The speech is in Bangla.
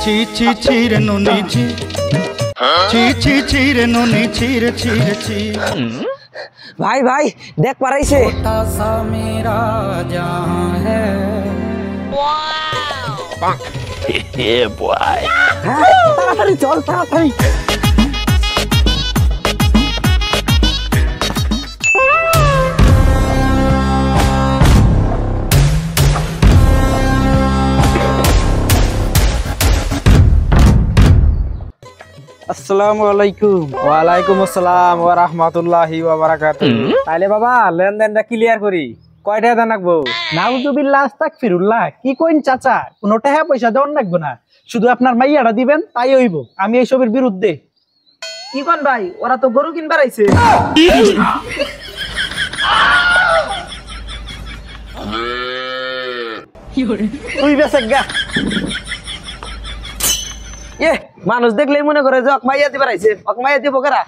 ছি ছি ছি রে নুনি ছি ছি ছি ছি রে নুনি ছি রে ছি রে ছি। ভাই ভাই দেখ পারাইছে सा मेरा जहां है তাড়াতাড়ি চল তাড়াতাড়ি। আসসালামু আলাইকুম। ওয়ালাইকুম আসসালাম ওয়া রাহমাতুল্লাহি ওয়া বারাকাতুহু। তাইলে বাবা লেনদেনটা ক্লিয়ার করি, কয় টাকা দেন রাখবো? নাউজুবিল্লাহ আস্তাগফিরুল্লাহ, কি কইন চাচা, কোনো টাকা পয়সা দেওয়ার লাগবে না, শুধু আপনার মাইয়াটা দিবেন তাই হইব। আমি এইসবের বিরুদ্ধে। কি কোন ভাই, ওরা তো গরু কিনবার আইছে। তুই বেসে গা। মানুষ দেখলেই মনে করে যে মাইয়া দিবার আইছে, মাইয়া দিব কারা?